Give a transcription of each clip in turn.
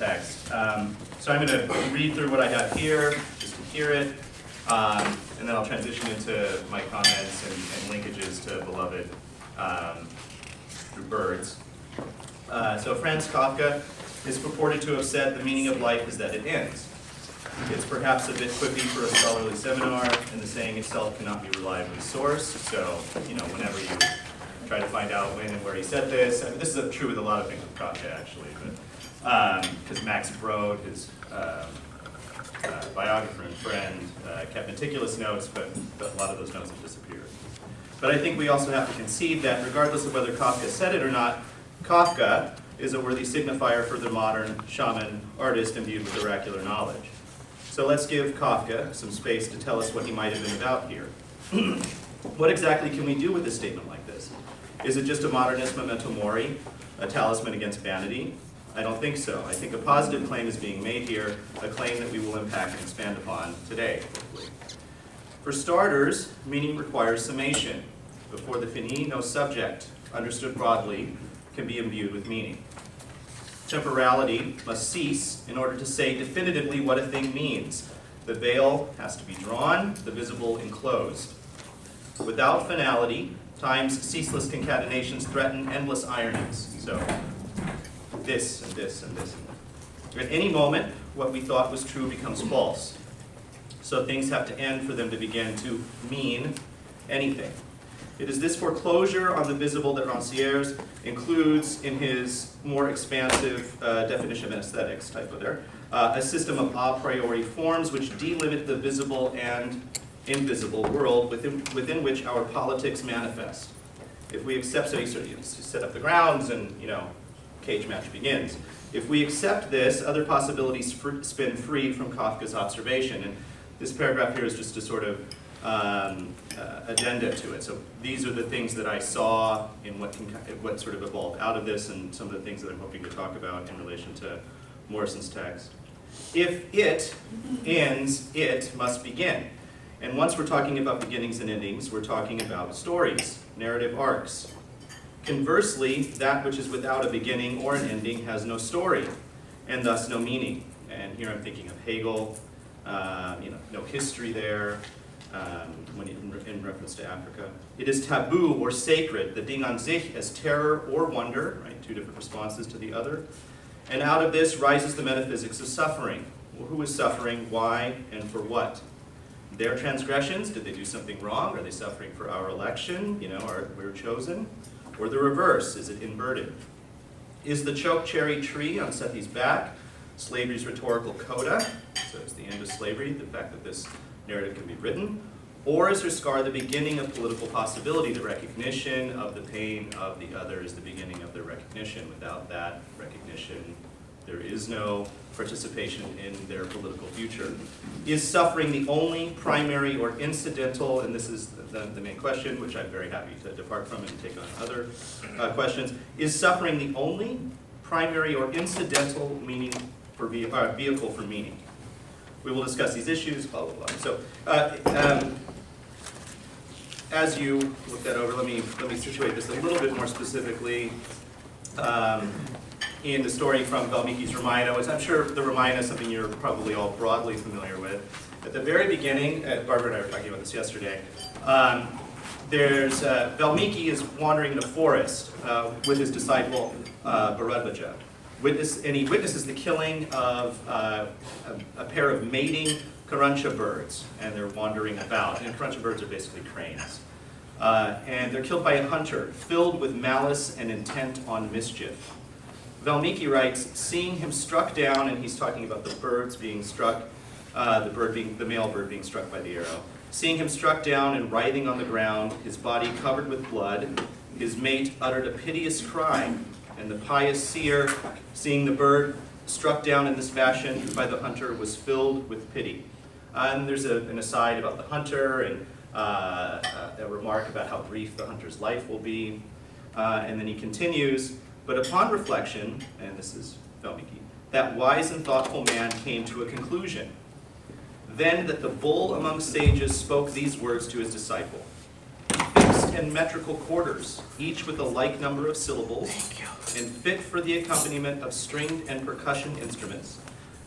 text. So I'm going to read through what I have here, just to hear it, and then I'll transition into my comments and linkages to Beloved through birds. So Franz Kafka is purported to have said, "The meaning of life is that it ends." It's perhaps a bit quippy for a scholarly seminar, and the saying itself cannot be reliably sourced. So, whenever you try to find out when and where he said this, I mean, this is true with a lot of things with Kafka, actually, but because Max Brod, his biographer and friend, kept meticulous notes, but a lot of those notes have disappeared. But I think we also have to concede that regardless of whether Kafka said it or not, Kafka is a worthy signifier for the modern shaman artist imbued with oracular knowledge. So let's give Kafka some space to tell us what he might have been about here. What exactly can we do with a statement like this? Is it just a modernist memento mori, a talisman against vanity? I don't think so. I think a positive claim is being made here, a claim that we will impact and expand upon today, hopefully. For starters, meaning requires summation. Before the fini, no subject, understood broadly, can be imbued with meaning. Temporality must cease in order to say definitively what a thing means. The veil has to be drawn, the visible enclosed. Without finality, time's ceaseless concatenations threaten endless ironies. So, this and this and this. At any moment, what we thought was true becomes false. So things have to end for them to begin to mean anything. It is this foreclosure on the visible that Rancière includes in his more expansive definition of aesthetics, typo there, a system of a priori forms which delimit the visible and invisible world within which our politics manifest. If we accept, so you sort of set up the grounds and, cage match begins. If we accept this, other possibilities spin free from Kafka's observation. And this paragraph here is just a sort of addenda to it. So these are the things that I saw in what sort of evolved out of this, and some of the things that I'm hoping to talk about in relation to Morrison's text. If it ends, it must begin. And once we're talking about beginnings and endings, we're talking about stories, narrative arcs. Conversely, that which is without a beginning or an ending has no story, and thus no meaning. And here I'm thinking of Hegel, no history there, in reference to Africa. It is taboo or sacred, the Ding an sich as terror or wonder, right? Two different responses to the other. And out of this rises the metaphysics of suffering. Well, who is suffering, why, and for what? Their transgressions, did they do something wrong? Are they suffering for our election? Are we chosen? Or the reverse, is it inverted? Is the choke cherry tree on Sethi's back slavery's rhetorical coda? So it's the end of slavery, the fact that this narrative can be written. Or is her scar the beginning of political possibility, the recognition of the pain of the other is the beginning of their recognition? Without that recognition, there is no participation in their political future. Is suffering the only primary or incidental, and this is the main question, which I'm very happy to depart from and take on other questions, is suffering the only primary or incidental meaning for vehicle for meaning? We will discuss these issues, blah, blah, blah. So, as you look that over, let me situate this a little bit more specifically in the story from Valmiki's Ramayana, which I'm sure the Ramayana is something you're probably all broadly familiar with. At the very beginning, Barbara and I were talking about this yesterday, Valmiki is wandering in a forest with his disciple Bharadvaja. And he witnesses the killing of a pair of mating Karancha birds, and they're wandering about. And Karancha birds are basically cranes. And they're killed by a hunter, filled with malice and intent on mischief. Valmiki writes, seeing him struck down, and he's talking about the birds being struck, the male bird being struck by the arrow. Seeing him struck down and writhing on the ground, his body covered with blood, his mate uttered a piteous cry, and the pious seer, seeing the bird struck down in this fashion by the hunter, was filled with pity. And there's an aside about the hunter, and a remark about how brief the hunter's life will be. And then he continues, but upon reflection, and this is Valmiki, that wise and thoughtful man came to a conclusion. Then that the bull among sages spoke these words to his disciple. Fixed and metrical quarters, each with a like number of syllables, and fit for the accompaniment of stringed and percussion instruments.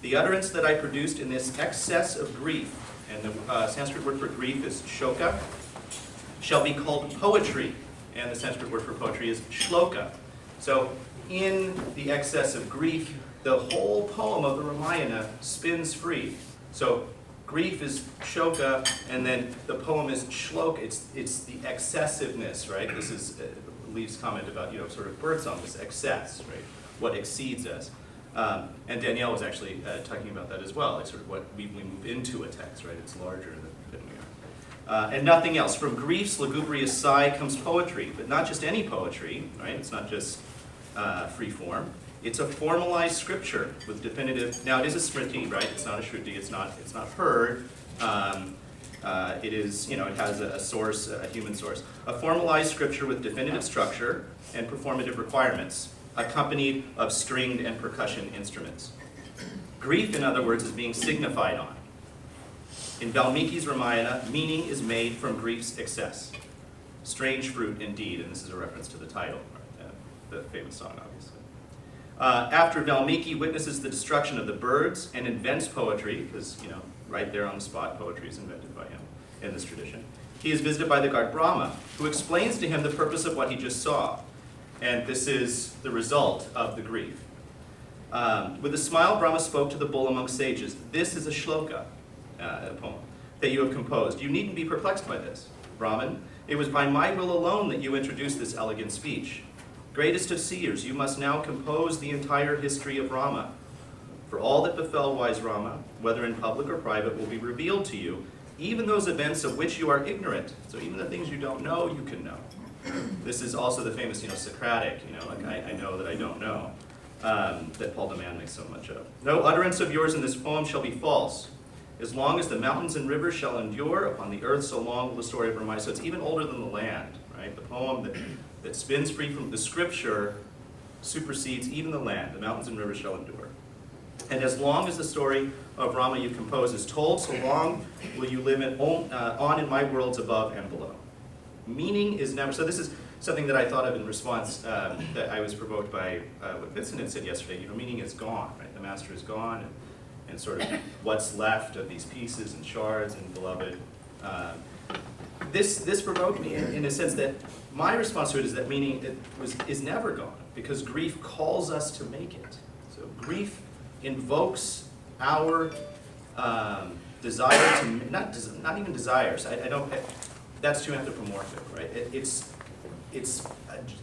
The utterance that I produced in this excess of grief, and the Sanskrit word for grief is shoka, shall be called poetry, and the Sanskrit word for poetry is shloka. So in the excess of grief, the whole poem of the Ramayana spins free. So grief is shoka, and then the poem is shloka. It's the excessiveness, right? This is Leif's comment about, sort of birdsong, this excess, right? What exceeds us. And Danielle was actually talking about that as well, like sort of what we move into a text, right? It's larger than we are. And nothing else. From grief's lugubrious sigh comes poetry, but not just any poetry, right? It's not just free form. It's a formalized scripture with definitive. Now it is a smriti, right? It's not a shruti. It's not heard. It is, it has a source, a human source. A formalized scripture with definitive structure and performative requirements, accompanied of stringed and percussion instruments. Grief, in other words, is being signified on. In Valmiki's Ramayana, meaning is made from grief's excess. Strange fruit indeed, and this is a reference to the title, right? The famous song, obviously. After Valmiki witnesses the destruction of the birds and invents poetry, because, right there on the spot, poetry is invented by him in this tradition, he is visited by the god Brahma, who explains to him the purpose of what he just saw. And this is the result of the grief. With a smile, Brahma spoke to the bull among sages. This is a shloka, a poem, that you have composed. You needn't be perplexed by this. Brahman, it was by my will alone that you introduced this elegant speech. Greatest of seers, you must now compose the entire history of Rama. For all that befell wise Rama, whether in public or private, will be revealed to you, even those events of which you are ignorant. So even the things you don't know, you can know. This is also the famous, Socratic, like I know that I don't know, that Paul de Man makes so much of. No utterance of yours in this poem shall be false. As long as the mountains and rivers shall endure upon the earth, so long will the story of Ramayana. So it's even older than the land, right? The poem that spins free from the scripture supersedes even the land. The mountains and rivers shall endure. And as long as the story of Rama you compose is told, so long will you live on in my worlds above and below. Meaning is never, so this is something that I thought of in response that I was provoked by what Vincent had said yesterday. Meaning is gone, right? The master is gone, and sort of what's left of these pieces and shards and beloved. This provoked me in a sense that my response to it is that meaning is never gone, because grief calls us to make it. So grief invokes our desire to, not even desires, I don't, that's too anthropomorphic, right? It's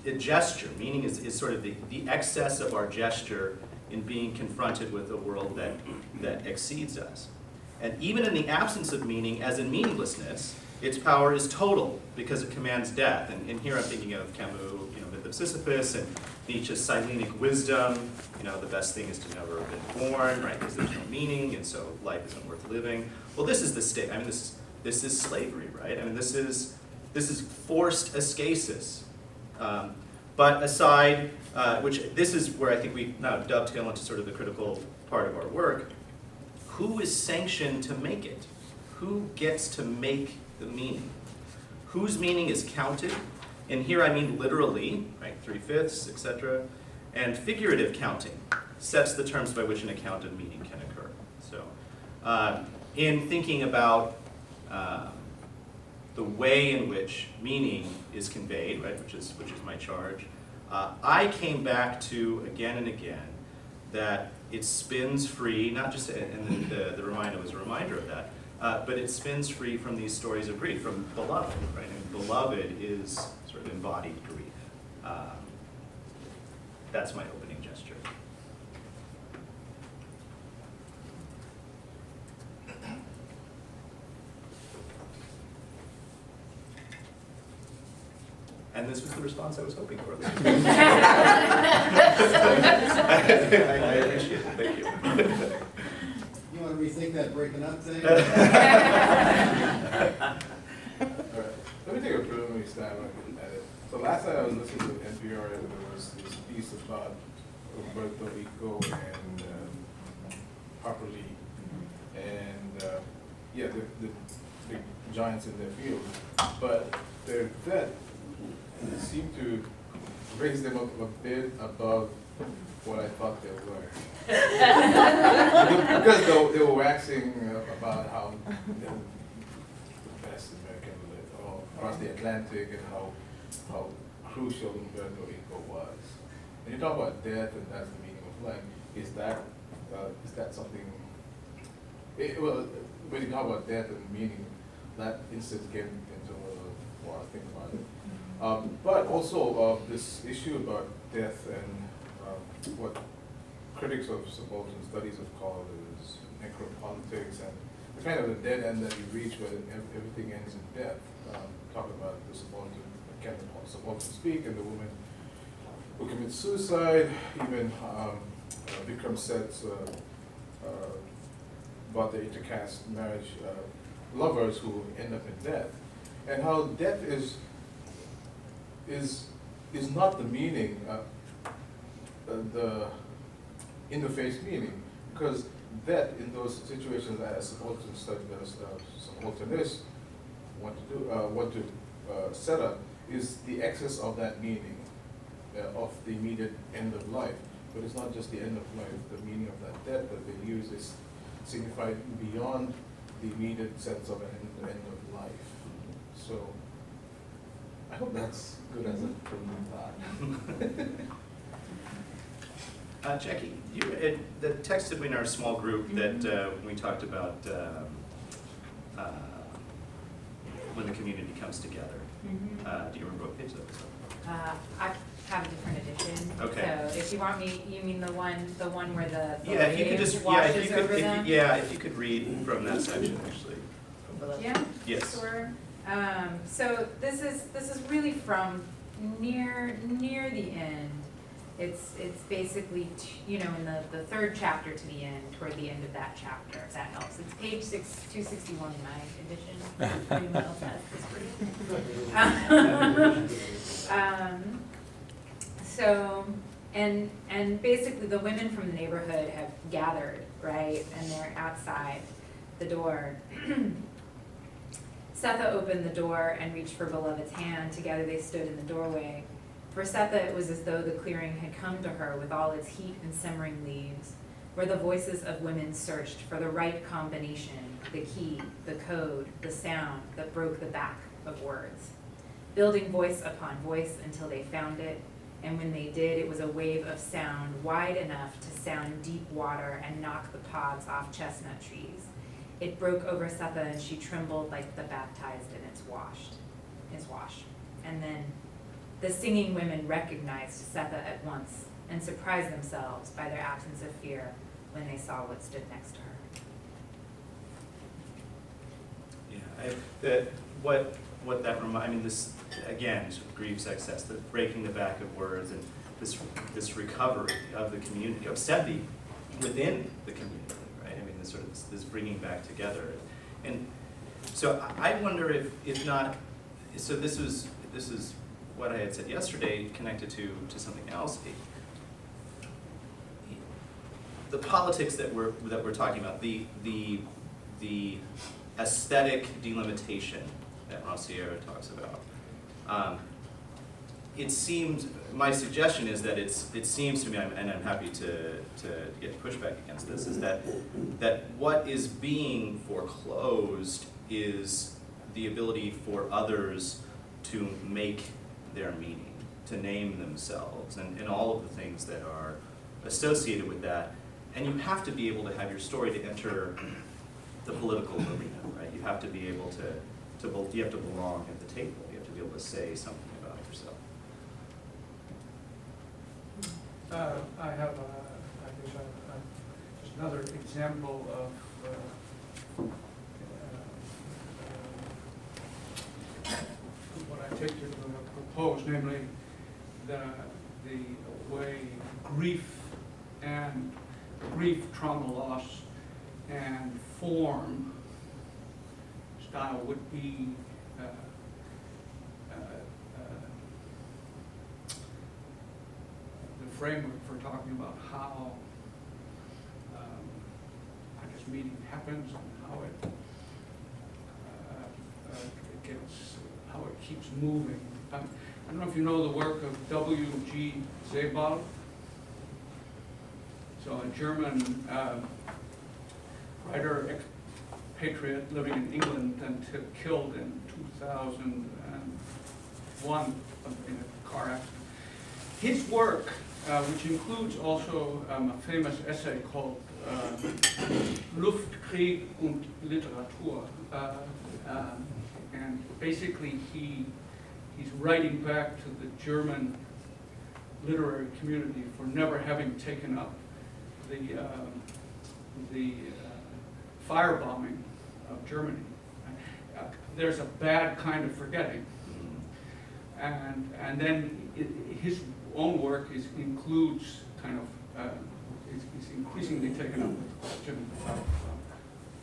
a gesture, meaning is sort of the excess of our gesture in being confronted with a world that exceeds us. And even in the absence of meaning, as in meaninglessness, its power is total because it commands death. And here I'm thinking of Camus, Myth of Sisyphus, and Nietzsche's Silenic wisdom. The best thing is to never have been born, right? Because there's no meaning, and so life isn't worth living. Well, this is the state. I mean, this is slavery, right? I mean, this is forced ascesis. But aside, which this is where I think we now dovetail into sort of the critical part of our work. Who is sanctioned to make it? Who gets to make the meaning? Whose meaning is counted? And here I mean literally, right, 3/5, etc. And figurative counting sets the terms by which an account of meaning can occur. So in thinking about the way in which meaning is conveyed, right, which is my charge, I came back to again and again that it spins free, not just, and the Ramayana was a reminder of that, but it spins free from these stories of grief, from beloved, right? And beloved is sort of embodied grief. That's my opening gesture. And this was the response I was hoping for. I appreciate it. Thank you. You want to rethink that breaking up thing? All right. Let me take a preliminary stab at it. So last night I was listening to NPR, and there was this piece about Roberto Rico and Harper Lee, and the giants in their field. But their vet seem to raise them up a bit above what I thought they were. Because they were waxing about how the best American lived all across the Atlantic and how crucial Puerto Rico was. And you talk about death and that's the meaning of life. Is that something? Well, when you talk about death and meaning, that instance came into more I think about it. But also this issue about death and what critics of subaltern studies have called is necropolitics and the kind of the dead end that you reach where everything ends in death. Talk about the subaltern, can the subaltern speak, and the woman who commits suicide, even Vikram said about the intercaste marriage lovers who end up in death, and how death is not the meaning, the in-the-face meaning, because death in those situations as subalternists want to set up is the excess of that meaning of the immediate end of life. But it's not just the end of life, the meaning of that death that they use is signified beyond the immediate sense of an end of life. So I hope that's good as a preliminary thought. Jackie, the text in our small group that we talked about when the community comes together. Do you remember what page that was on? I have a different edition. Okay. So if you want me, you mean the one where the Yeah, if you could just washes over them? if you could read from that section actually. Yeah. Yes. Sure. So this is really from near the end. It's basically in the third chapter to the end, toward the end of that chapter, if that helps. It's page 261 in my edition. Anyone else has this version? So and basically the women from the neighborhood have gathered, right, and they're outside the door. Setha opened the door and reached for Beloved's hand. Together they stood in the doorway. For Setha, it was as though the clearing had come to her with all its heat and simmering leaves, where the voices of women searched for the right combination, the key, the code, the sound that broke the back of words, building voice upon voice until they found it, and when they did, it was a wave of sound wide enough to sound deep water and knock the pods off chestnut trees. It broke over Setha and she trembled like the baptized in its wash. And then the singing women recognized Setha at once and surprised themselves by their absence of fear when they saw what stood next to her. Yeah, what that reminds, I mean, this again, sort of grieves excess, the breaking the back of words, and this recovery of the community, of Sethi within the community, right? I mean, this sort of this bringing back together, and so I wonder if not. So this is what I had said yesterday, connected to something else. The politics that we're talking about, the aesthetic delimitation that Rossier talks about. It seems, my suggestion is that it seems to me, and I'm happy to get pushback against this, is that what is being foreclosed is the ability for others to make their meaning, to name themselves, and all of the things that are associated with that. And you have to be able to have your story to enter the political arena, right? You have to be able to you have to belong at the table. You have to be able to say something about yourself. I have just another example of what I take to propose, namely the way grief, trauma, loss, and form style would be the framework for talking about how meeting happens and how it keeps moving. I don't know if you know the work of W.G. Sebald. So a German writer, expatriate living in England and killed in 2001 in a car accident. His work, which includes also a famous essay called Luft, Krieg und Literatur, and basically he's writing back to the German literary community for never having taken up the firebombing of Germany. There's a bad kind of forgetting, and then his own work includes kind of is increasingly taken up with the question of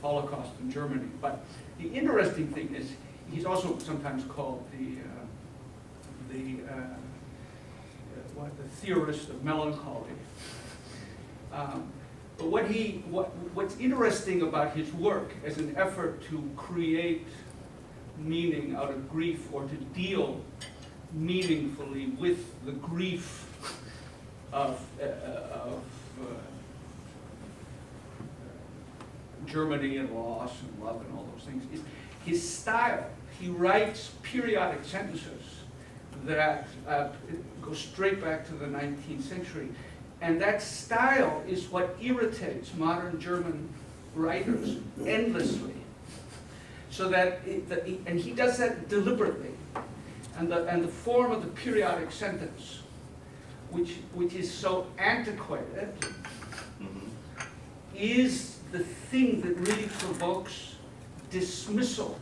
Holocaust in Germany. But the interesting thing is he's also sometimes called the theorist of melancholy. But what's interesting about his work as an effort to create meaning out of grief, or to deal meaningfully with the grief of Germany and loss and love and all those things, is his style. He writes periodic sentences that go straight back to the 19th century. And that style is what irritates modern German writers endlessly. So that, and he does that deliberately. And the form of the periodic sentence, which is so antiquated, is the thing that really provokes dismissal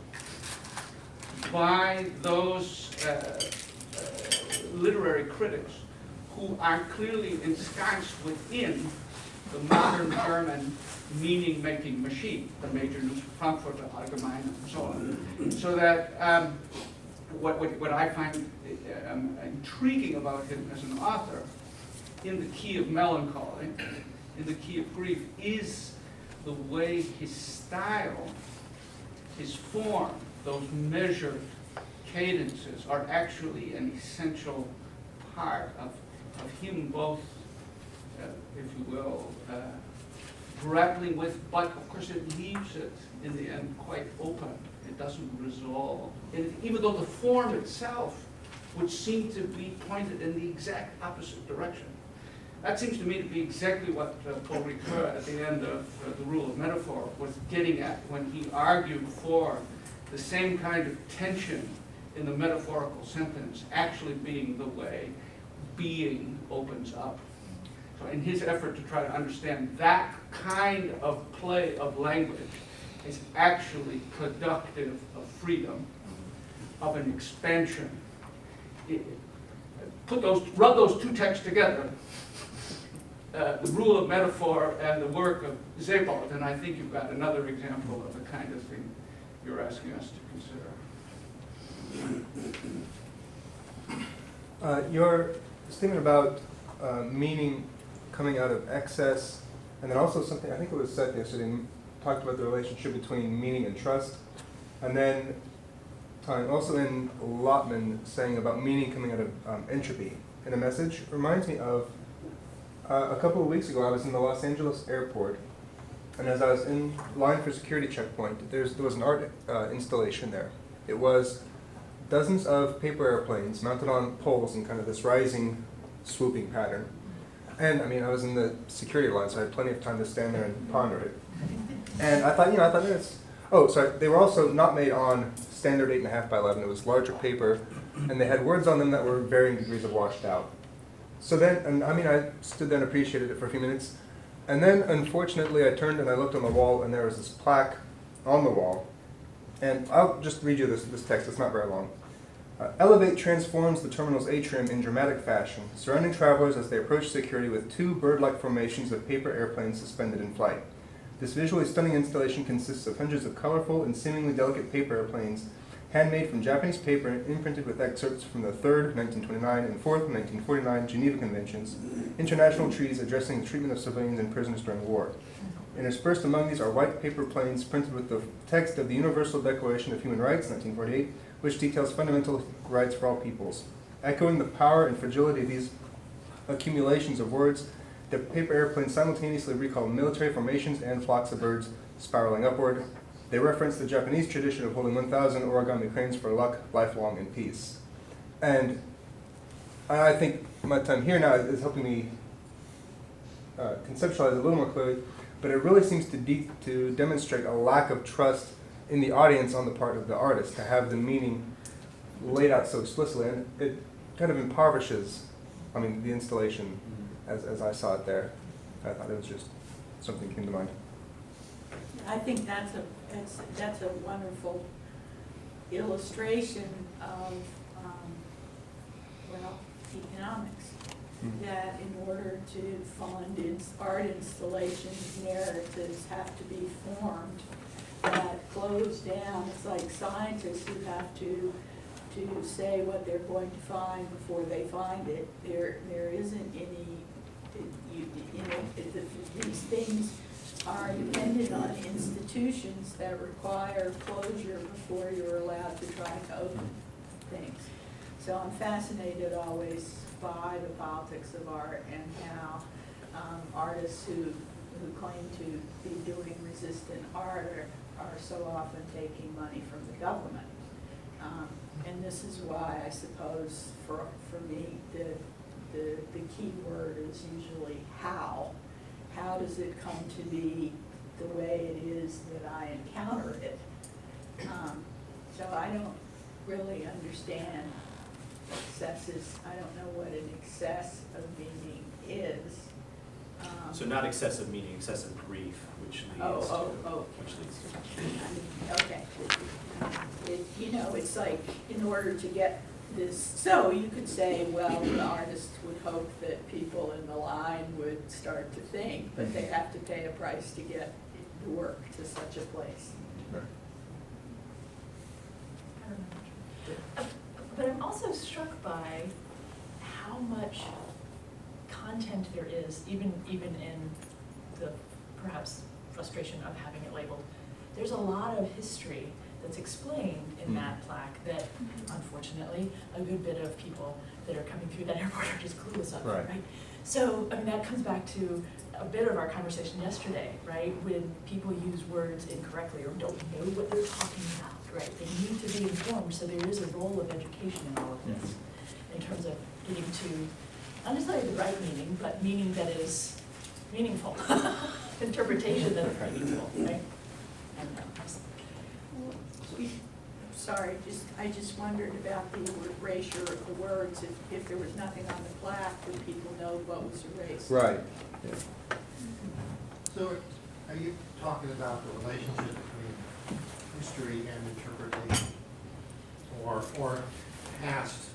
by those literary critics who are clearly ensconced within the modern German meaning-making machine, the major news, Frankfurter Allgemeine, and so on. So that what I find intriguing about him as an author, in the key of melancholy, in the key of grief, is the way his style, his form, those measured cadences are actually an essential part of him both, if you will, grappling with, but of course it leaves it in the end quite open. It doesn't resolve. And even though the form itself would seem to be pointed in the exact opposite direction. That seems to me to be exactly what Paul Ricoeur at the end of The Rule of Metaphor was getting at when he argued for the same kind of tension in the metaphorical sentence actually being the way being opens up. So in his effort to try to understand that kind of play of language is actually productive of freedom, of an expansion. Rub those two texts together, the rule of metaphor and the work of Sebald, and I think you've got another example of the kind of thing you're asking us to consider. Your statement about meaning coming out of excess, and then also something, I think it was said yesterday, talked about the relationship between meaning and trust, and then also in Lotman saying about meaning coming out of entropy in a message, reminds me of a couple of weeks ago I was in the Los Angeles airport, and as I was in line for security checkpoint, there was an art installation there. It was dozens of paper airplanes mounted on poles in kind of this rising, swooping pattern. And I mean, I was in the security line, so I had plenty of time to stand there and ponder it. And I thought, they were also not made on standard 8.5 by 11. It was larger paper, and they had words on them that were varying degrees of washed out. So then, I stood there and appreciated it for a few minutes. And then, unfortunately, I turned and I looked on the wall, and there was this plaque on the wall. And I'll just read you this text. It's not very long. Elevate transforms the terminal's atrium in dramatic fashion, surrounding travelers as they approach security with two bird-like formations of paper airplanes suspended in flight. This visually stunning installation consists of hundreds of colorful and seemingly delicate paper airplanes, handmade from Japanese paper and imprinted with excerpts from the 3rd, 1929, and 4th, 1949 Geneva Conventions, international treaties addressing the treatment of civilians and prisoners during war. Interspersed among these are white paper planes printed with the text of the Universal Declaration of Human Rights, 1948, which details fundamental rights for all peoples. Echoing the power and fragility of these accumulations of words, the paper airplanes simultaneously recall military formations and flocks of birds spiraling upward. They reference the Japanese tradition of holding 1,000 origami cranes for luck, lifelong, and peace. And I think my time here now is helping me conceptualize it a little more clearly, but it really seems to demonstrate a lack of trust in the audience on the part of the artist to have the meaning laid out so explicitly, and it kind of impoverishes, the installation as I saw it there. I thought it was just something that came to mind. I think that's a wonderful illustration of, economics. Mhm. That in order to fund art installations, narratives have to be formed that close down. It's like scientists who have to say what they're going to find before they find it. There isn't any, these things are dependent on institutions that require closure before you're allowed to try to open things. So I'm fascinated always by the politics of art and how artists who claim to be doing resistant art are so often taking money from the government. And this is why I suppose for me the key word is usually how. How does it come to be the way it is that I encounter it? So I don't really understand excesses. I don't know what an excess of meaning is. So not excessive meaning, excessive grief, which leads to. Which leads to. Okay. It's like in order to get this, so you could say, well, the artist would hope that people in the line would start to think, but they have to pay a price to get the work to such a place. But I'm also struck by how much content there is, even in the perhaps frustration of having it labeled. There's a lot of history that's explained in that plaque that, unfortunately, a good bit of people that are coming through that airport are just clueless of, right? So, that comes back to a bit of our conversation yesterday, right? When people use words incorrectly or don't know what they're talking about, right? They need to be informed, so there is a role of education in all of this, in terms of getting to, not necessarily the right meaning, but meaning that is meaningful, interpretation that is meaningful, right? Sorry, I just wondered about the erasure of the words. If there was nothing on the plaque, would people know what was erased? Right. So are you talking about the relationship between history and interpretation? Or past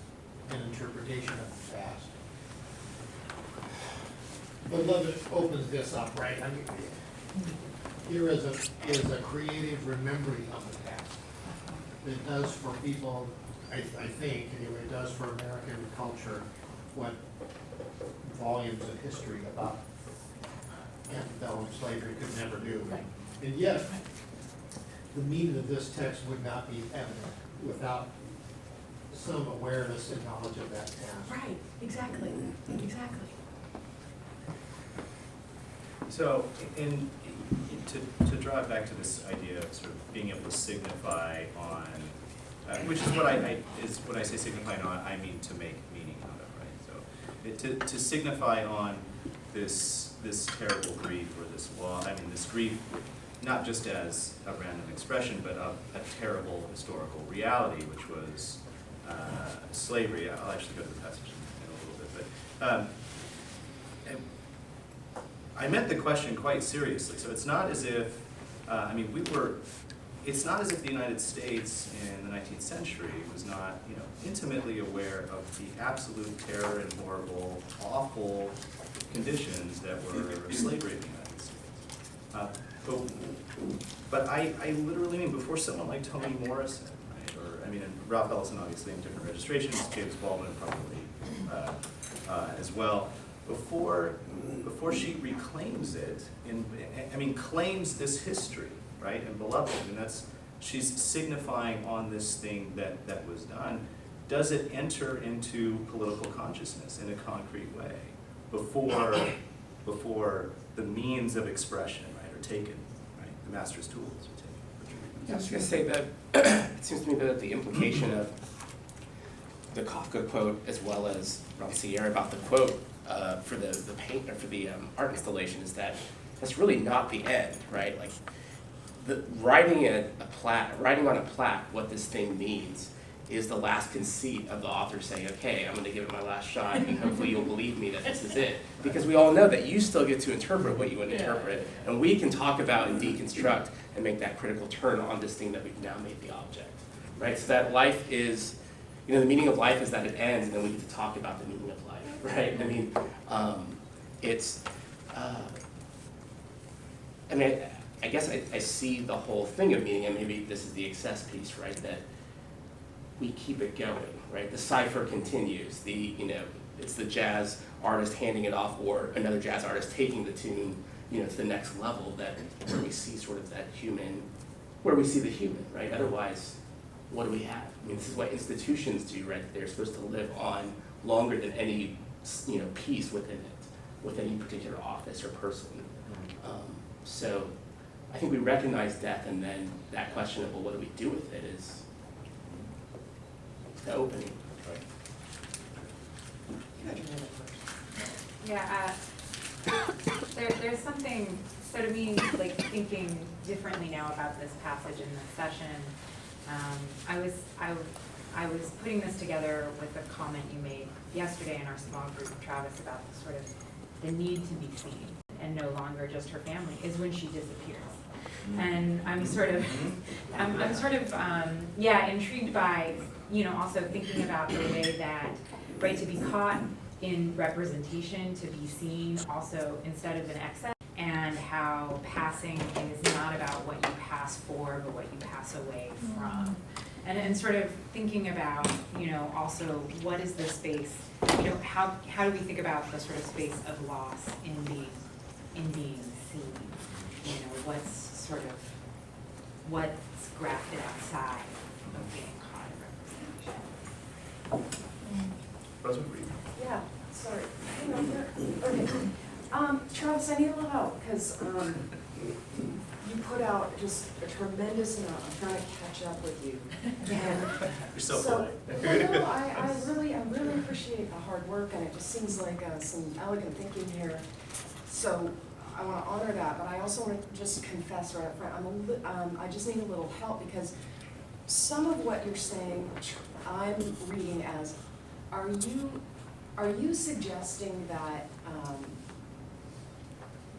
and interpretation of the past? But Levitt opens this up, right? Here is a creative remembering of the past. It does for people, I think, anyway, it does for American culture what volumes of history about antebellum slavery could never do. Right. And yet, the meaning of this text would not be evident without some awareness and knowledge of that past. Right, exactly. So, to draw it back to this idea of sort of being able to signify on, which is what when I say signify on, I mean to make meaning out of, right? So, to signify on this terrible grief or this loss, this grief, not just as a random expression, but of a terrible historical reality, which was slavery. I'll actually go to the passage in a little bit, but. I meant the question quite seriously. So it's not as if, it's not as if the United States in the 19th century was not, intimately aware of the absolute terror and horrible, awful conditions that were slavery in the United States. But I literally mean, before someone like Toni Morrison, right, or, and Ralph Ellison obviously in different registrations, James Baldwin probably as well, before she reclaims it, claims this history, right, and beloved, and she's signifying on this thing that was done. does it enter into political consciousness in a concrete way before the means of expression, right, are taken, right? The master's tools are taken. I was going to say that it seems to me that the implication of the Kafka quote, as well as Rancière about the quote for the paint or for the art installation, is that that's really not the end, right? Like writing on a plaque what this thing means is the last conceit of the author saying, okay, I'm going to give it my last shot, and hopefully you'll believe me that this is it. Because we all know that you still get to interpret what you want to interpret, and we can talk about and deconstruct and make that critical turn on this thing that we've now made the object, right? So that life is, the meaning of life is that it ends, and then we get to talk about the meaning of life, right? I mean, I guess I see the whole thing of meaning, and maybe this is the excess piece, right? That we keep it going, right? The cipher continues. It's the jazz artist handing it off, or another jazz artist taking the tune, to the next level. Where we see sort of that human, where we see the human, right? Otherwise, what do we have? I mean, this is what institutions do, right? They're supposed to live on longer than any, piece within it, with any particular office or person. So, I think we recognize death, and then that question of, well, what do we do with it is the opening. Right. Yeah, there's something, so to me, like thinking differently now about this passage in this session, I was putting this together with a comment you made yesterday in our small group, Travis, about the sort of the need to be seen and no longer just her family is when she disappears. And I'm sort of intrigued by, also thinking about the way that, right, to be caught in representation, to be seen also instead of an excess, and how passing is not about what you pass for, but what you pass away from. And sort of thinking about, also what is the space, how do we think about the sort of space of loss in being seen? What's grafted outside of being caught in representation? Rosewood, were you? Yeah, sorry. Hang on there. Okay. Travis, I need a little help, because you put out just a tremendous amount. I'm trying to catch up with you. And You're so well, polite. no, I really appreciate the hard work, and it just seems like some elegant thinking here. So I want to honor that, but I also want to just confess right up front, I just need a little help, because some of what you're saying, I'm reading as, are you suggesting that,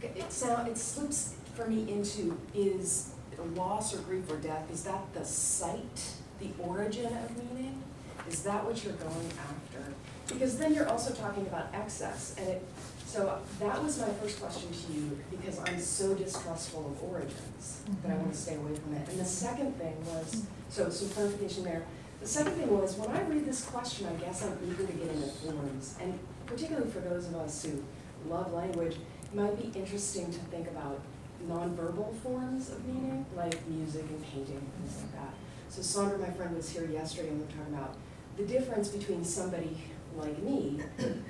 it slips for me into, is loss or grief or death, is that the site, the origin of meaning? Is that what you're going after? Because then you're also talking about excess, and so that was my first question to you, because I'm so distrustful of origins that I want to stay away from it. And the second thing was, so some clarification there. The second thing was, when I read this question, I guess I'm eager to get into forms, and particularly for those of us who love language, it might be interesting to think about nonverbal forms of meaning, like music and painting and things like that. So Sandra, my friend, was here yesterday, and we were talking about the difference between somebody like me,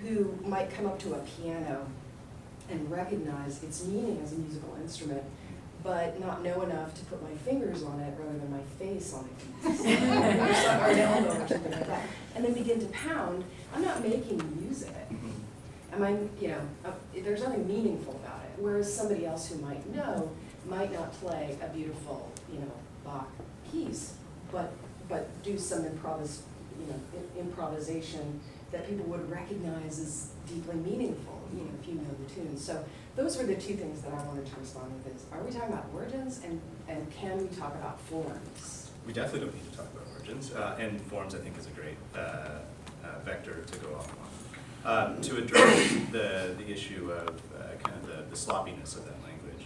who might come up to a piano and recognize its meaning as a musical instrument, but not know enough to put my fingers on it rather than my face on it, or an elbow or something like that, and then begin to pound. I'm not making music. There's nothing meaningful about it. Whereas somebody else who might know might not play a beautiful, Bach piece, but do some improvisation that people would recognize as deeply meaningful, if you know the tune. So those were the two things that I wanted to respond with is, are we talking about origins, and can we talk about forms? We definitely don't need to talk about origins, and forms I think is a great vector to go off on. To address the issue of kind of the sloppiness of that language.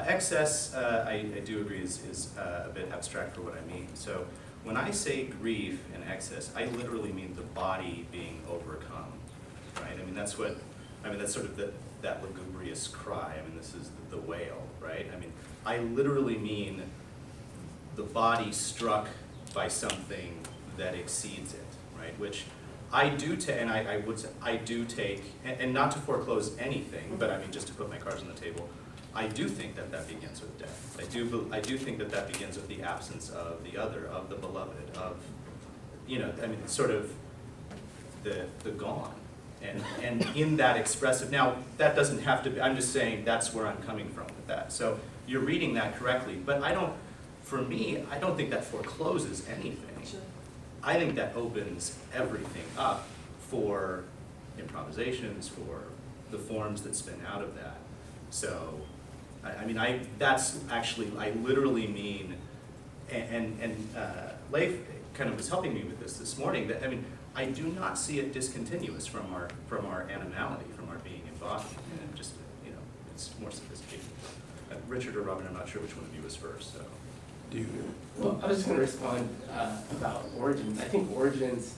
Excess, I do agree, is a bit abstract for what I mean. So when I say grief and excess, I literally mean the body being overcome, right? That's sort of that lugubrious cry. This is the wail, right? I literally mean the body struck by something that exceeds it, right? Which I do take, and I would say, I do take, and not to foreclose anything, but I mean, just to put my cards on the table, I do think that that begins with death. I do think that that begins with the absence of the other, of the beloved, of, you know, I mean, sort of the gone. And in that expressive, now, that doesn't have to be, I'm just saying that's where I'm coming from with that. So you're reading that correctly, but I don't, for me, I don't think that forecloses anything. I think that opens everything up for improvisations, for the forms that spin out of that. So, I mean, that's actually, I literally mean, and Leif kind of was helping me with this morning, that, I mean, I do not see it discontinuous from our animality, from our being in body, and just, you know, it's more sophisticated. Richard or Robin, I'm not sure which one of you was first, so. Well, I was just going to respond about origins. I think origins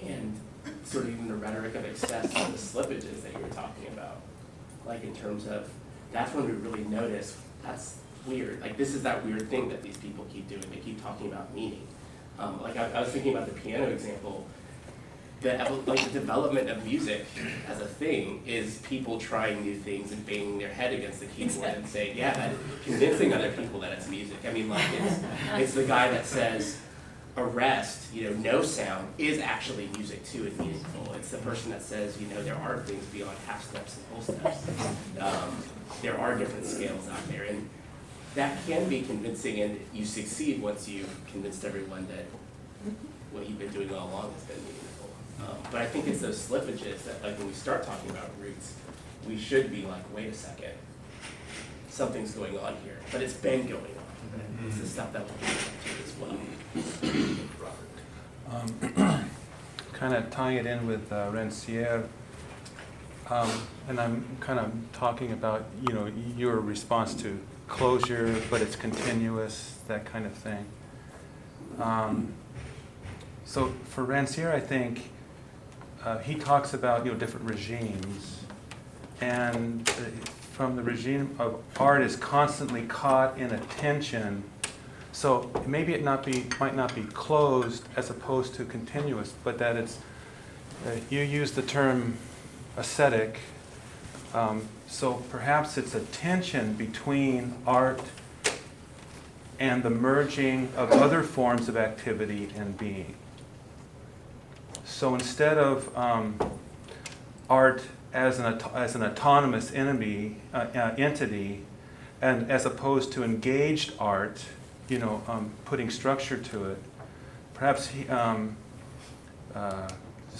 and sort of even the rhetoric of excess and the slippages that you were talking about, like in terms of, that's when we really notice that's weird. Like this is that weird thing that these people keep doing. They keep talking about meaning. Like I was thinking about the piano example. The development of music as a thing is people trying new things and banging their head against the keyboard and saying, yeah, convincing other people that it's music. I mean, like it's the guy that says arrest, you know, no sound is actually music too and meaningful. It's the person that says, you know, there are things beyond half steps and whole steps. There are different scales out there, and that can be convincing, and you succeed once you've convinced everyone that what you've been doing all along has been meaningful. But I think it's those slippages that, like, when we start talking about roots, we should be like, wait a second, something's going on here. But it's been going on. It's the stuff that we'll get into as well. Robert. Kind of tying it in with Rancière, and I'm kind of talking about, you know, your response to closure, but it's continuous, that kind of thing. So for Rancière, I think he talks about, you know, different regimes, and from the regime of art is constantly caught in a tension. So maybe it might not be closed as opposed to continuous, but that it's you use the term ascetic. So perhaps it's a tension between art and the merging of other forms of activity and being. So instead of art as an autonomous entity, and as opposed to engaged art, you know, putting structure to it, perhaps he,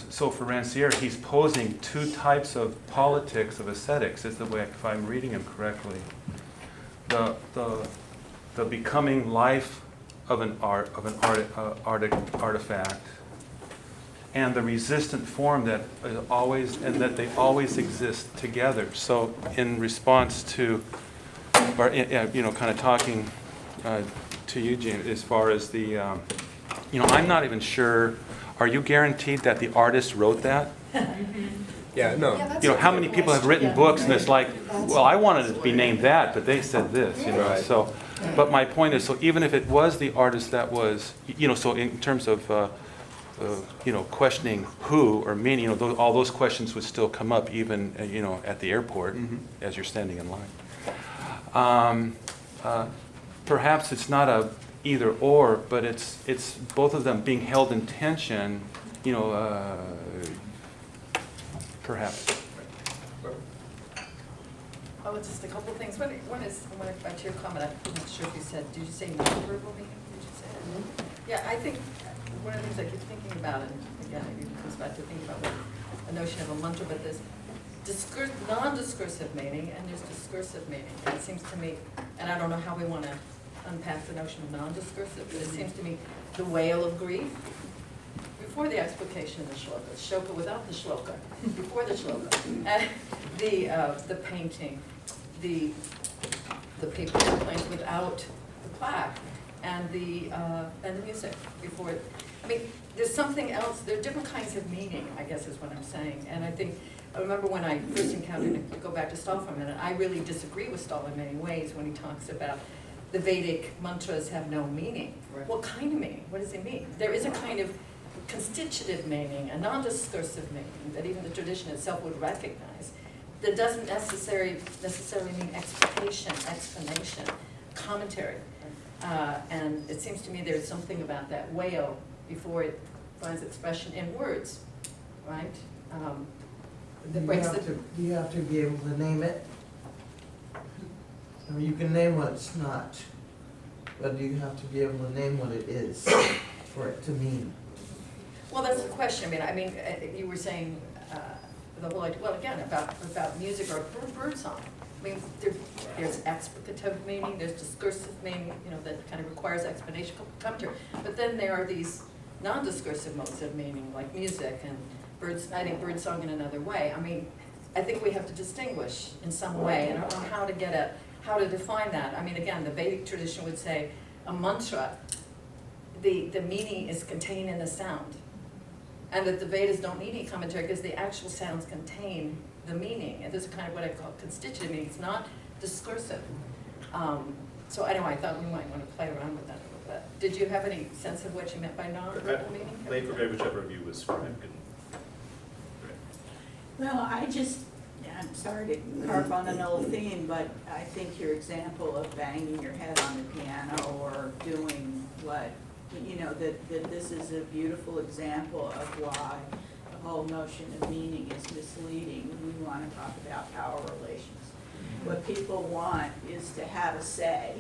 so for Rancière, he's posing two types of politics of aesthetics, is the way, if I'm reading him correctly. The becoming life of an artifact, and the resistant form that is always, and that they always exist together. So in response to, or you know, kind of talking to you, Jane, as far as the, you know, I'm not even sure, are you guaranteed that the artist wrote that? Yeah, no. Yeah, You know, how many people have written books and it's like, well, I wanted it to be named that, but they said this, you know, Right. so, but my point is, so even if it was the artist that was, you know, so in terms of, you know, questioning who or meaning, you know, all those questions would still come up even, you know, at the airport as you're standing in line. Perhaps it's not a either or, but it's both of them being held in tension, you know, perhaps. Oh, it's just a couple things. One is, back to your comment, I'm not sure if you said, did you say nonverbal meaning? Did you say that? Yeah, I think one of the things I keep thinking about, and again, it comes back to thinking about a notion of a mantra, but there's non-discursive meaning and there's discursive meaning. And it seems to me, and I don't know how we want to unpack the notion of non-discursive, but it seems to me the wail of grief, before the explication of the shloka, shoka without the shloka, before the shloka, and the painting, the paper airplanes without the plaque, and the music before it. I mean, there's something else. There are different kinds of meaning, I guess is what I'm saying. And I think I remember when I first encountered it, to go back to Stahl for a minute. I really disagree with Stahl in many ways when he talks about the Vedic mantras have no meaning. Right. What kind of meaning? What does it mean? There is a kind of constitutive meaning, a non-discursive meaning that even the tradition itself would recognize, that doesn't necessarily mean explication, explanation, commentary. And it seems to me there's something about that wail before it finds expression in words, right? That breaks the. Do you have to be able to name it? I mean, you can name what it's not, but you have to be able to name what it is for it to mean. Well, that's the question. I mean, you were saying the whole idea, well, again, about music or bird song. I mean, there's explicative meaning, there's discursive meaning, that kind of requires explanation, commentary. But then there are these non-discursive modes of meaning, like music and birds. I think bird song in another way. I mean, I think we have to distinguish in some way, and I don't know how to define that. I mean, again, the Vedic tradition would say a mantra, the meaning is contained in the sound. And that the Vedas don't need any commentary because the actual sounds contain the meaning. And this is kind of what I call constitutive meaning. It's not discursive. So anyway, I thought we might want to play around with that a little bit. Did you have any sense of what you meant by non-verbal meaning? Late for whichever of you was correct. Well, I'm sorry to harp on an old theme, but I think your example of banging your head on the piano or doing what, that this is a beautiful example of why the whole notion of meaning is misleading when we want to talk about power relations. What people want is to have a say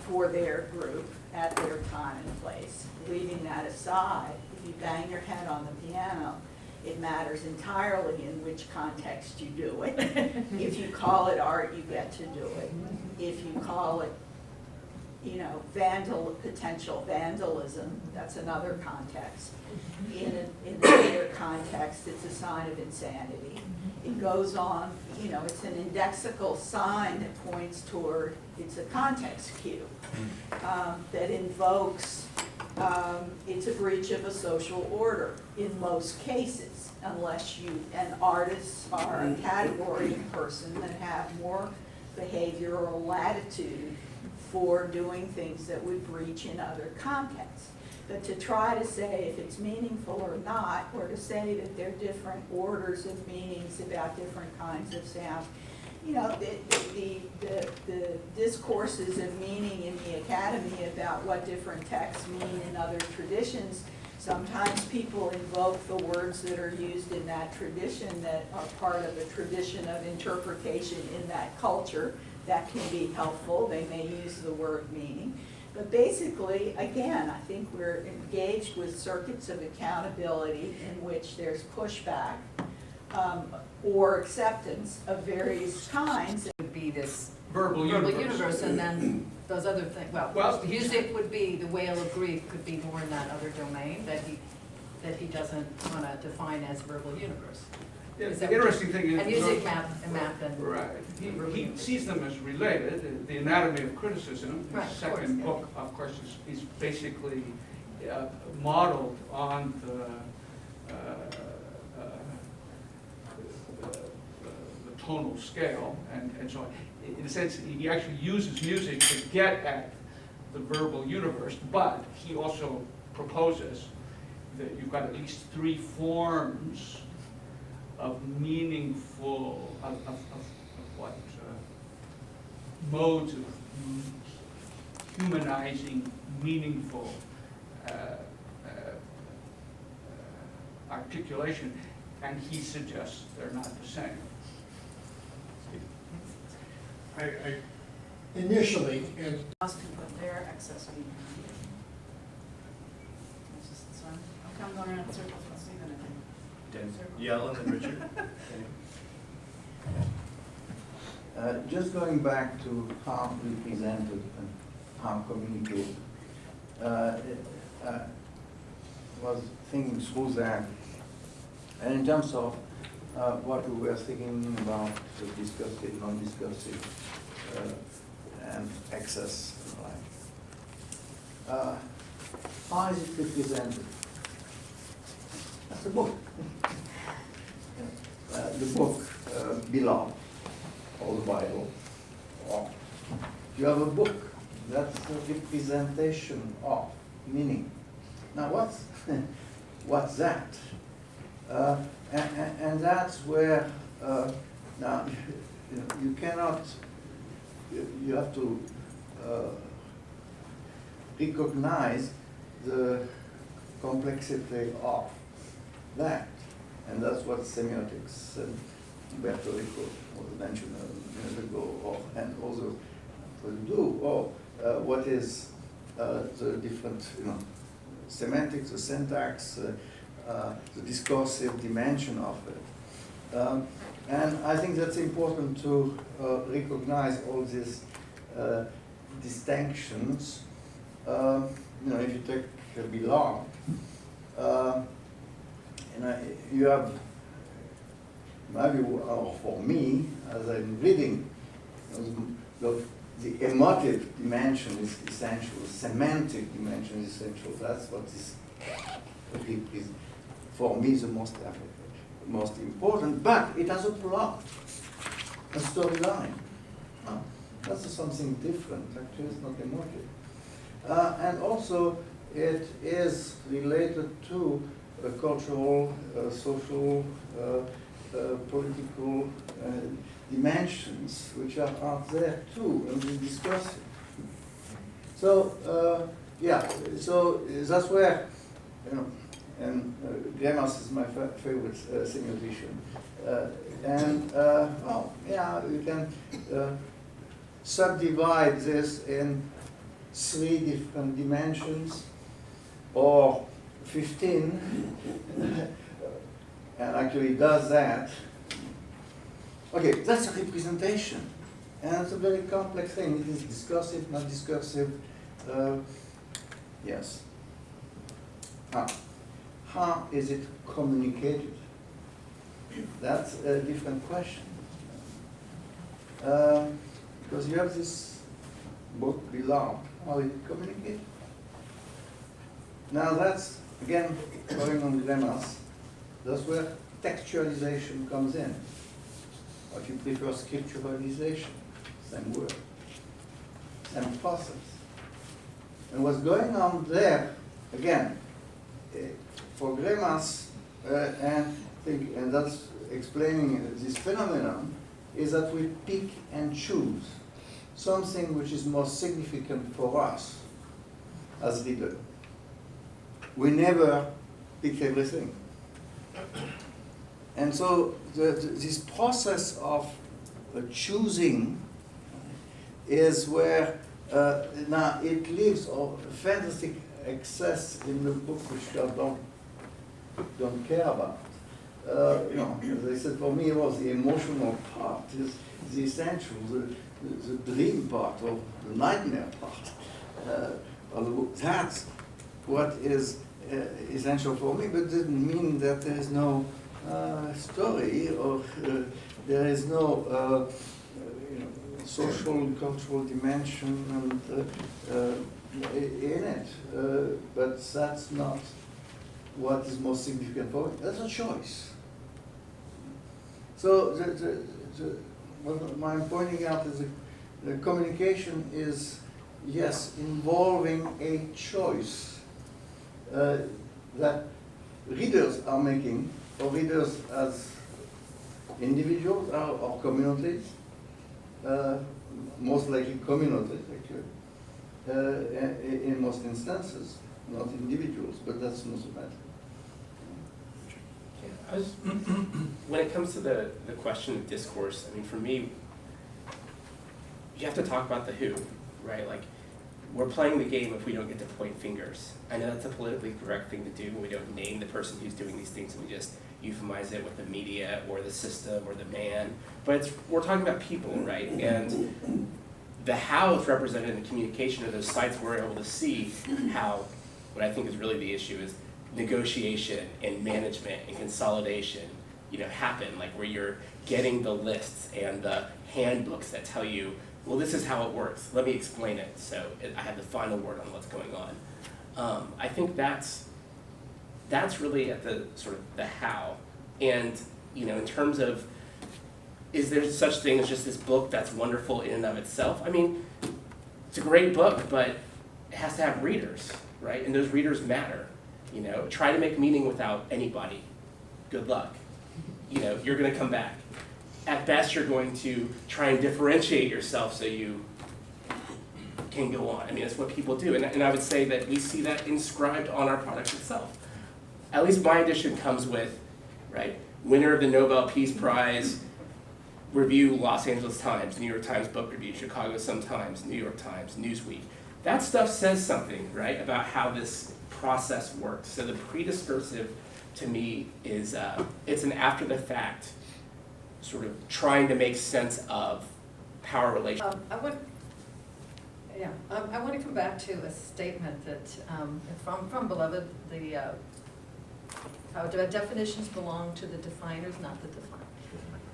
for their group at their time and place. Leaving that aside, if you bang your head on the piano, it matters entirely in which context you do it. If you call it art, you get to do it. If you call it, potential vandalism, that's another context. In another context, it's a sign of insanity. It goes on, it's an indexical sign that points toward, it's a context cue that invokes, it's a breach of a social order in most cases, unless and artists are a category of person that have more behavioral latitude for doing things that would breach in other contexts. But to try to say if it's meaningful or not, or to say that there are different orders of meanings about different kinds of sounds, the discourses of meaning in the academy about what different texts mean in other traditions, sometimes people invoke the words that are used in that tradition that are part of a tradition of interpretation in that culture. That can be helpful. They may use the word meaning. But basically, again, I think we're engaged with circuits of accountability in which there's pushback or acceptance of various kinds. It would be this Verbal universe. And then those other things, Well, music would be, the wail of grief could be more in that other domain that he doesn't want to define as verbal universe. Yeah, Is the that interesting thing is. And music map and. Right. He sees them as related. The Anatomy of Criticism, Right, his of course, second yeah. book, of course, is basically modeled on the tonal scale and so on. In a sense, he actually uses music to get at the verbal universe, but he also proposes that you've got at least three forms of meaningful, of what, modes of humanizing, meaningful articulation, and he suggests they're not the same. I initially, and Us can put their excess meaning. I'm going around in circles, let's see that again. Yell and then Richard. Just going back to how we presented and how communicated, was thinking through that. And in terms of what we were thinking about the discursive, non-discursive, and access and like. How is it represented? That's a book. The book, Beloved, or the Bible. Or you have a book, that's a representation of meaning. Now what's that? And that's where, now, you cannot, you have to recognize the complexity of that. And that's what semiotics and Umberto Eco mentioned a minute ago, and also do, what is the different, semantics, the syntax, the discursive dimension of it. And I think that's important to recognize all these distinctions. If you take belong, you have, in my view, or for me, as I'm reading, the emotive dimension is essential, the semantic dimension is essential. That's what is for me the most important, but it has a plot, a storyline. That's something different, actually it's not emotive. And also it is related to cultural, social, political dimensions which are out there too, and we discuss it. So, so that's where, and Grammas is my favorite semiotician. You can subdivide this in 3 different dimensions, or 15, and actually does that. Okay, that's a representation, and it's a very complex thing. It is discursive, not discursive. Yes. How is it communicated? That's a different question. Because you have this book, Belong, how is it communicated? Now that's, again, going on dilemmas, that's where textualization comes in. Or if you prefer scripturalization, same word, same process. And what's going on there, again, for Grammas, and that's explaining this phenomenon, is that we pick and choose something which is more significant for us as readers. We never pick everything. And so this process of choosing is where now it leaves a fantastic excess in the book which I don't care about. As I said, for me it was the emotional part, is the essential, the dream part, or the nightmare part of the book. That's what is essential for me, but it doesn't mean that there is no story, or there is no social and cultural dimension in it. But that's not what is most significant for me. That's a choice. So what I'm pointing out is the communication is, yes, involving a choice that readers are making, or readers as individuals or communities, most likely communities actually, in most instances, not individuals, but that's not so bad. When it comes to the question of discourse, I mean, for me, you have to talk about the who, right? Like, we're playing the game if we don't get to point fingers. I know that's a politically correct thing to do. We don't name the person who's doing these things, and we just euphemize it with the media or the system or the man. But we're talking about people, right? And the how is represented in the communication of those sites. We're able to see how, what I think is really the issue is negotiation and management and consolidation, happen, like where you're getting the lists and the handbooks that tell you, well, this is how it works. Let me explain it. So I have the final word on what's going on. I think that's really at the sort of the how. And, in terms of, is there such thing as just this book that's wonderful in and of itself? I mean, it's a great book, but it has to have readers, right? And those readers matter. You know, try to make meaning without anybody. Good luck. You know, you're going to come back. At best, you're going to try and differentiate yourself so you can go on. I mean, that's what people do. And I would say that we see that inscribed on our product itself. At least my edition comes with, right, winner of the Nobel Peace Prize, review, Los Angeles Times, New York Times Book Review, Chicago Sun-Times, New York Times, Newsweek. That stuff says something, right, about how this process works. So the prediscursive, to me, is it's an after-the-fact sort of trying to make sense of power relations. I want to come back to a statement that from Beloved, how definitions belong to the definers, not the defined,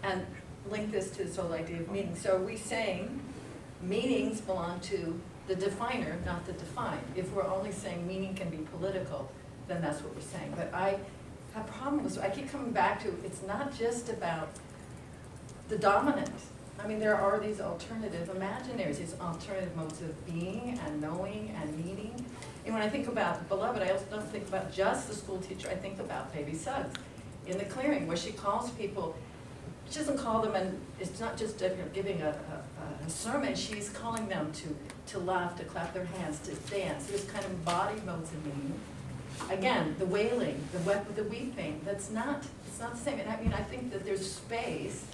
and link this to this whole idea of meaning. So are we saying meanings belong to the definer, not the defined? If we're only saying meaning can be political, then that's what we're saying. But I have a problem with, I keep coming back to, it's not just about the dominant. I mean, there are these alternative imaginaries, these alternative modes of being and knowing and meaning. And when I think about Beloved, I also don't think about just the school teacher. I think about Baby Suggs in The Clearing, where she calls people, she doesn't call them, and it's not just giving a sermon, she's calling them to laugh, to clap their hands, to dance. There's kind of embodied modes of meaning. Again, the wailing, the weeping, it's not the same. And I mean, I think that there's space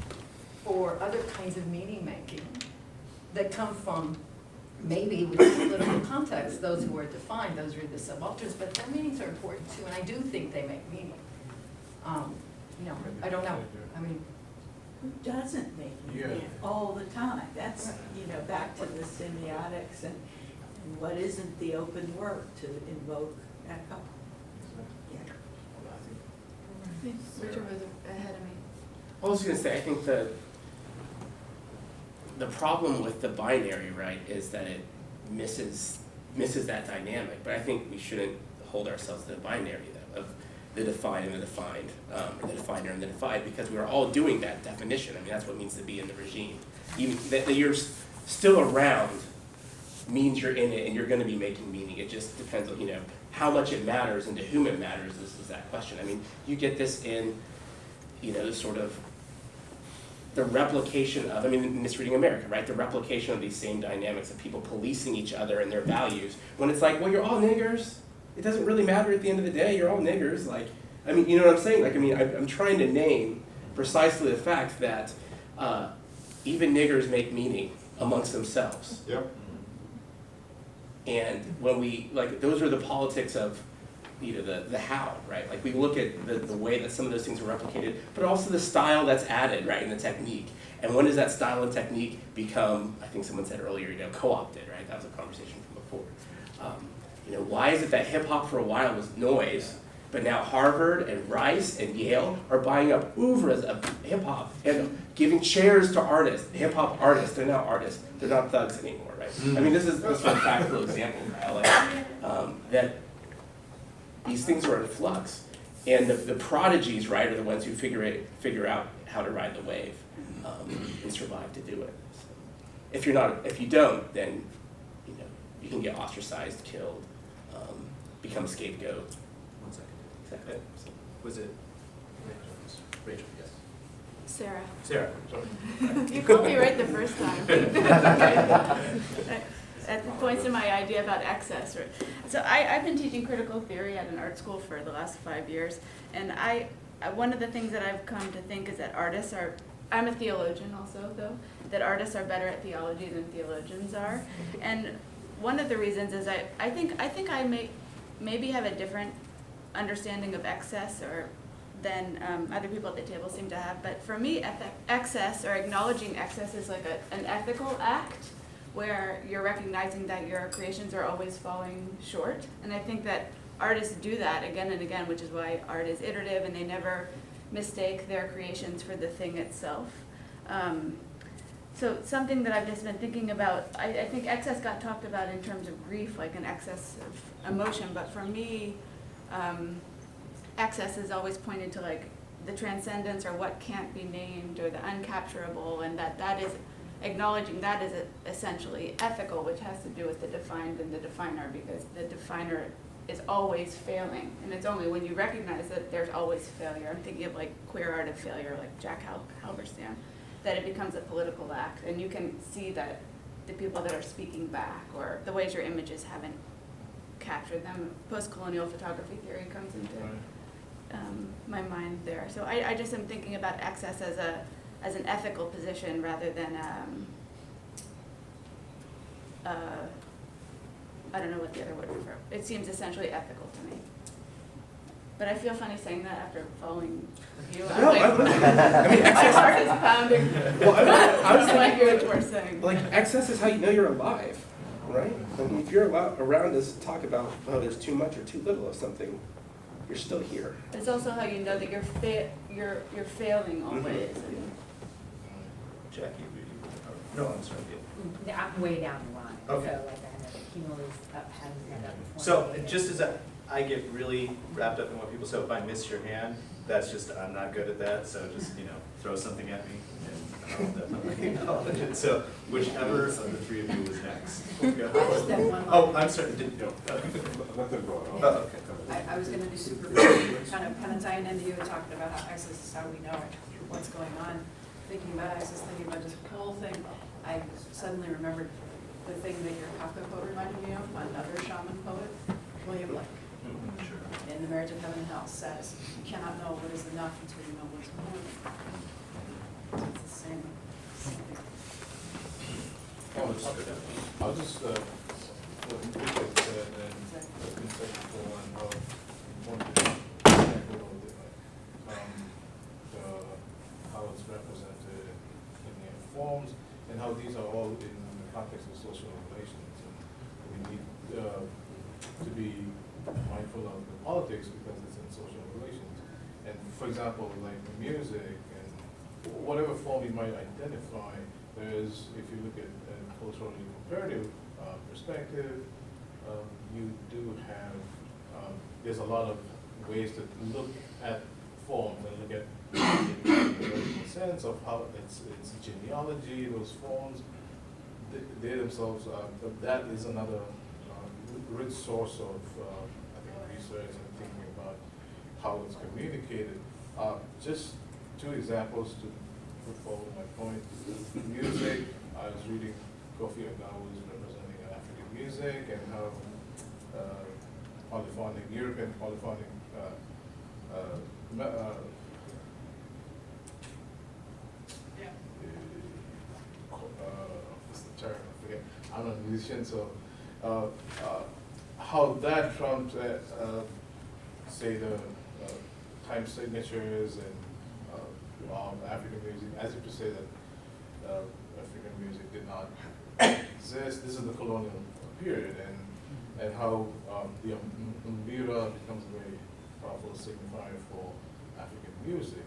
for other kinds of meaning making that come from maybe with political context, those who are defined, those who are the subalterns, but their meanings are important too, and I do think they make meaning. You know, I don't know. I mean, Who doesn't make meaning all the time? That's, you know, back to the semiotics and what isn't the open work to invoke echo. Yeah. Richard was ahead of me. I was going to say, I think the problem with the binary, right, is that it misses that dynamic. But I think we shouldn't hold ourselves to the binary though, of the defined and the defined, or the definer and the defined, because we're all doing that definition. I mean, that's what it means to be in the regime. Even that you're still around means you're in it and you're going to be making meaning. It just depends on, you know, how much it matters and to whom it matters. This is that question. I mean, you get this in, you know, sort of the replication of, I mean, in Misreading America, right? The replication of these same dynamics of people policing each other and their values. When it's like, well, you're all niggers. It doesn't really matter at the end of the day. You're all niggers. Like, I mean, you know what I'm saying? Like, I mean, I'm trying to name precisely the fact that even niggers make meaning amongst themselves. Yep. And when we, like, those are the politics of, you know, the how, right? Like, we look at the way that some of those things are replicated, but also the style that's added, right, and the technique. And when does that style and technique become, I think someone said earlier, you know, co-opted, right? That was a conversation from before. You know, why is it that hip hop for a while was noise, but now Harvard and Rice and Yale are buying up oeuvres of hip hop and giving chairs to artists, hip hop artists? They're now artists. They're not thugs anymore, right? I mean, this is a practical example, right? Like, that these things are in flux, and the prodigies, right, are the ones who figure out how to ride the wave and survive to do it. So if you don't, then you know you can get ostracized, killed, become a scapegoat. 1 second. Is that it? So, Was it Rachel? Yes. Sarah. Sarah, sorry. You called me right the first time. At the points in my idea about excess. So I've been teaching critical theory at an art school for the last 5 years, and one of the things that I've come to think is that artists are, I'm a theologian also though, that artists are better at theology than theologians are. And one of the reasons is I think I maybe have a different understanding of excess than other people at the table seem to have. But for me, excess or acknowledging excess is like an ethical act where you're recognizing that your creations are always falling short. And I think that artists do that again and again, which is why art is iterative and they never mistake their creations for the thing itself. So something that I've just been thinking about, I think excess got talked about in terms of grief, like an excess of emotion, but for me, excess is always pointed to like the transcendence or what can't be named or the uncapturable, and that is acknowledging that is essentially ethical, which has to do with the defined and the definer, because the definer is always failing, and it's only when you recognize that there's always failure, I'm thinking of like queer art of failure, like Jack Halberstam, that it becomes a political act, and you can see that the people that are speaking back, or the ways your images haven't captured them, post-colonial photography theory comes into my mind there. So I just am thinking about excess as an ethical position rather than I don't know what the other word for it. It seems essentially ethical to me. But I feel funny saying that after following you. I'm No, like, I mean, my excess, heart is pounding. well, I was Just like thinking, you were saying. like, excess is how you know you're alive, right? I mean, if you're around us to talk about, oh, there's too much or too little of something, you're still here. It's also how you know that you're failing always. And Jackie, no, I'm sorry. I'm way down the line, so Okay. like I had Kimberly's up, having that up before. So me. just as I get really wrapped up in what people say, if I miss your hand, that's just, I'm not good at that, so just, throw something at me and I'll definitely acknowledge it. So whichever of the three of you was next. I just have one Oh, line. I'm sorry, didn't go. Let them go. Oh, okay. I was gonna be super, kind of tying into you and talking about how ISIS is how we know what's going on. Thinking about ISIS, thinking about this whole thing, I suddenly remembered the thing that your Kafka quote reminded me of, another shaman poet, William Blake. Sure. In The Marriage of Heaven and Hell says, you cannot know what is enough until you know what's more. So it's the same thing. I'll just, look at and conceptual and how one can tackle how it's represented in the forms, and how these are all in the context of social relations. And we need to be mindful of the politics because it's in social relations. And for example, like the music and whatever form you might identify, there's, if you look at a culturally comparative perspective, you do have, there's a lot of ways to look at forms and look at the sense of how its genealogy, those forms, they themselves, that is another rich source of, I think, research and thinking about how it's communicated. Just two examples to put forward my point. Music, I was reading Kofi Agawa's representing African music and how polyphonic, European polyphonic what's the term? I forget. I'm not a musician, so how that trumps, say, the time signatures and African music, as if to say that African music did not exist. This is the colonial period, and how the Mbira becomes a very powerful signifier for African music.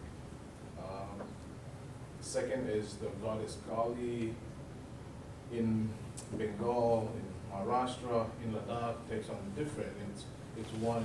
Second is the goddess Kali in Bengal, in Maharashtra, in Ladakh, takes on different. It's one